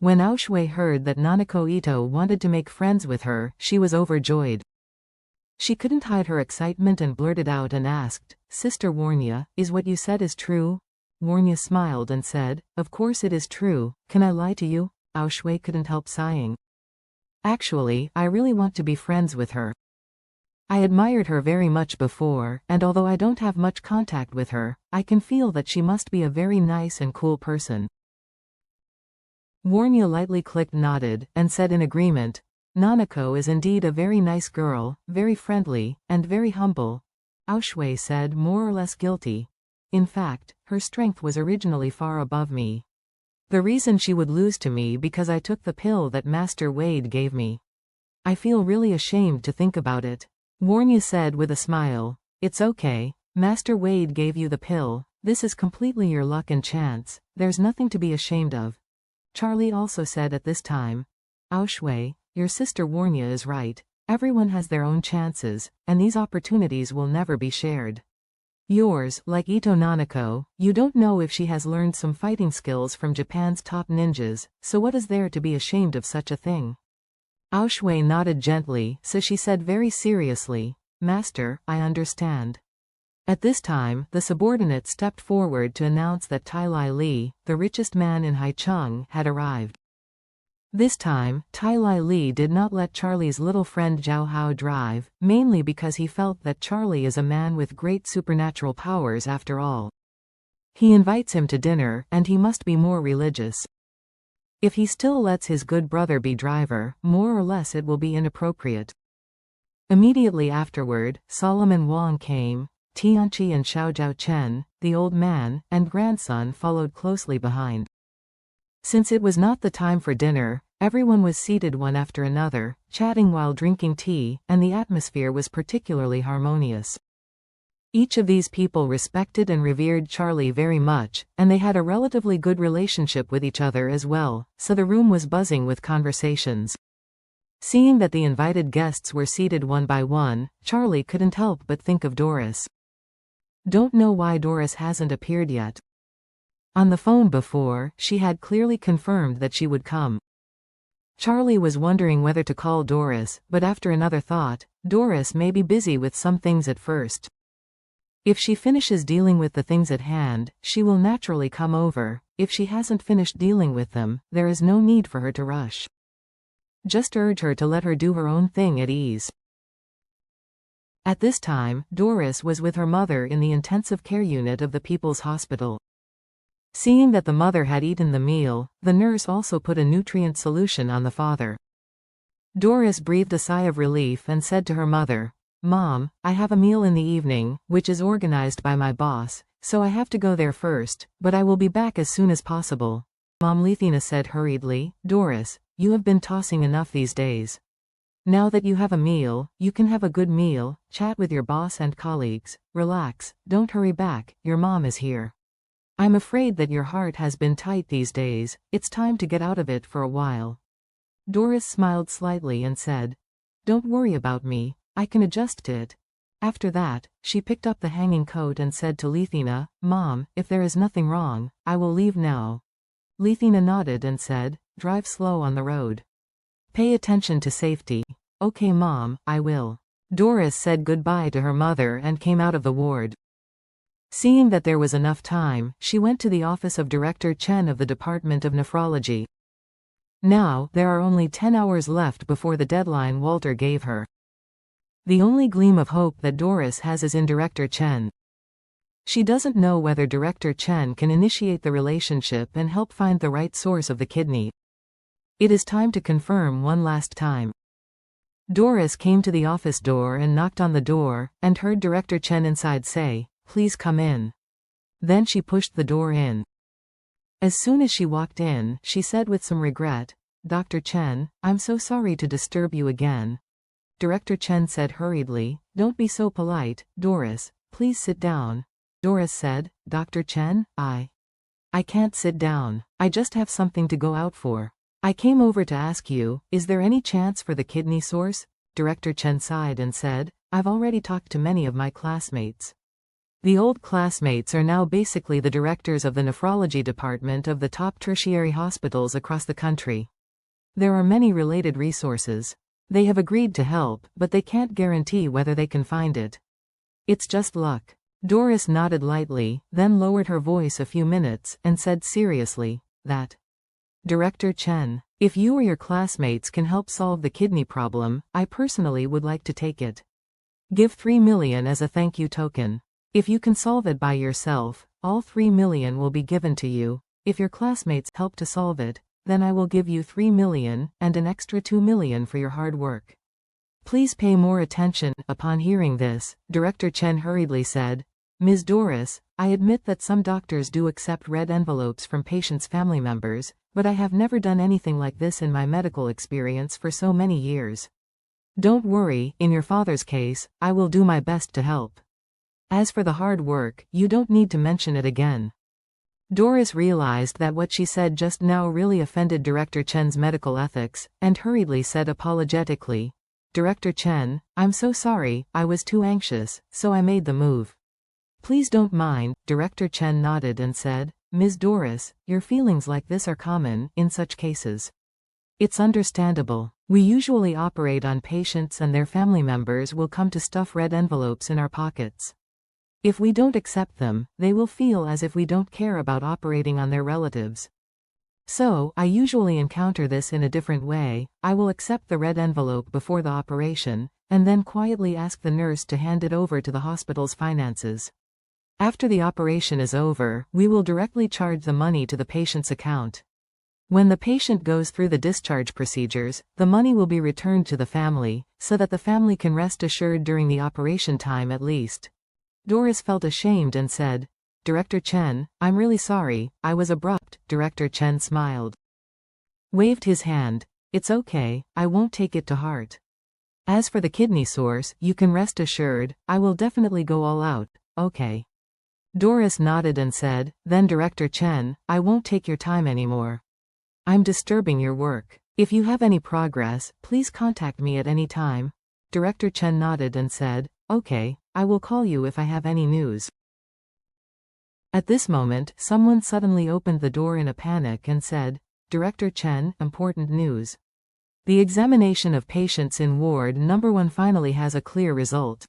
When Aoshui heard that Nanako Ito wanted to make friends with her, she was overjoyed. She couldn't hide her excitement and blurted out and asked, "Sister Warnya, is what you said is true?" Warnya smiled and said, "Of course it is true, can I lie to you?" Aoshui couldn't help sighing. "Actually, I really want to be friends with her. I admired her very much before, and although I don't have much contact with her, I can feel that she must be a very nice and cool person." Warnya lightly nodded, and said in agreement, "Nanako is indeed a very nice girl, very friendly, and very humble." Aoshui said, more or less guilty. "In fact, her strength was originally far above me. The reason she would lose to me because I took the pill that Master Wade gave me. I feel really ashamed to think about it." Warnya said with a smile, "It's okay, Master Wade gave you the pill, this is completely your luck and chance, there's nothing to be ashamed of." Charlie also said at this time, "Aoshui, your sister Warnya is right, everyone has their own chances, and these opportunities will never be shared. Yours, like Ito Nanako, you don't know if she has learned some fighting skills from Japan's top ninjas, so what is there to be ashamed of such a thing?" Aoshui nodded gently, so she said very seriously, "Master, I understand." At this time, the subordinate stepped forward to announce that Tai Lai Li, the richest man in Haicheng, had arrived. This time, Tai Lai Li did not let Charlie's little friend Zhao Hao drive, mainly because he felt that Charlie is a man with great supernatural powers after all. He invites him to dinner, and he must be more religious. If he still lets his good brother be driver, more or less it will be inappropriate. Immediately afterward, Solomon Wang came, Tianqi and Xiao Zhao Chen, the old man, and grandson followed closely behind. Since it was not the time for dinner, everyone was seated one after another, chatting while drinking tea, and the atmosphere was particularly harmonious. Each of these people respected and revered Charlie very much, and they had a relatively good relationship with each other as well, so the room was buzzing with conversations. Seeing that the invited guests were seated one by one, Charlie couldn't help but think of Doris. Don't know why Doris hasn't appeared yet. On the phone before, she had clearly confirmed that she would come. Charlie was wondering whether to call Doris, but after another thought, Doris may be busy with some things at first. If she finishes dealing with the things at hand, she will naturally come over. If she hasn't finished dealing with them, there is no need for her to rush. Just urge her to let her do her own thing at ease. At this time, Doris was with her mother in the intensive care unit of the People's Hospital. Seeing that the mother had eaten the meal, the nurse also put a nutrient solution on the father. Doris breathed a sigh of relief and said to her mother, "Mom, I have a meal in the evening, which is organized by my boss, so I have to go there first, but I will be back as soon as possible." Mom Lethina said hurriedly, "Doris, you have been tossing enough these days. Now that you have a meal, you can have a good meal, chat with your boss and colleagues, relax, don't hurry back, your mom is here. I'm afraid that your heart has been tight these days, it's time to get out of it for a while." Doris smiled slightly and said, "Don't worry about me, I can adjust to it." After that, she picked up the hanging coat and said to Lethina, "Mom, if there is nothing wrong, I will leave now." Lethina nodded and said, "Drive slow on the road. Pay attention to safety." "Okay Mom, I will." Doris said goodbye to her mother and came out of the ward. Seeing that there was enough time, she went to the office of Director Chen of the Department of Nephrology. Now, there are only 10 hours left before the deadline Walter gave her. The only gleam of hope that Doris has is in Director Chen. She doesn't know whether Director Chen can initiate the relationship and help find the right source of the kidney. It is time to confirm one last time. Doris came to the office door and knocked on the door, and heard Director Chen inside say, "Please come in." Then she pushed the door in. As soon as she walked in, she said with some regret, "Dr. Chen, I'm so sorry to disturb you again." Director Chen said hurriedly, "Don't be so polite, Doris, please sit down." Doris said, "Dr. Chen, I can't sit down, I just have something to go out for. I came over to ask you, is there any chance for the kidney source?" Director Chen sighed and said, "I've already talked to many of my classmates. The old classmates are now basically the directors of the nephrology department of the top tertiary hospitals across the country. There are many related resources. They have agreed to help, but they can't guarantee whether they can find it. It's just luck. Doris nodded lightly, then lowered her voice a few minutes, and said seriously, that Director Chen, if you or your classmates can help solve the kidney problem, I personally would like to take it. Give 3 million as a thank you token. If you can solve it by yourself, all 3 million will be given to you. If your classmates help to solve it, then I will give you 3 million, and an extra 2 million for your hard work. Please pay more attention. Upon hearing this, Director Chen hurriedly said, Ms. Doris, I admit that some doctors do accept red envelopes from patients' family members, but I have never done anything like this in my medical experience for so many years. Don't worry, in your father's case, I will do my best to help. As for the hard work, you don't need to mention it again. Doris realized that what she said just now really offended Director Chen's medical ethics, and hurriedly said apologetically, Director Chen, I'm so sorry, I was too anxious, so I made the move. Please don't mind. Director Chen nodded and said, Ms. Doris, your feelings like this are common in such cases. It's understandable. We usually operate on patients and their family members will come to stuff red envelopes in our pockets. If we don't accept them, they will feel as if we don't care about operating on their relatives. So, I usually encounter this in a different way. I will accept the red envelope before the operation, and then quietly ask the nurse to hand it over to the hospital's finances. After the operation is over, we will directly charge the money to the patient's account. When the patient goes through the discharge procedures, the money will be returned to the family, so that the family can rest assured during the operation time at least. Doris felt ashamed and said, Director Chen, I'm really sorry, I was abrupt. Director Chen smiled. Waved his hand. It's okay, I won't take it to heart. As for the kidney source, you can rest assured, I will definitely go all out, okay. Doris nodded and said, then Director Chen, I won't take your time anymore. I'm disturbing your work. If you have any progress, please contact me at any time. Director Chen nodded and said, okay, I will call you if I have any news. At this moment, someone suddenly opened the door in a panic and said, Director Chen, important news. The examination of patients in ward number 1 finally has a clear result.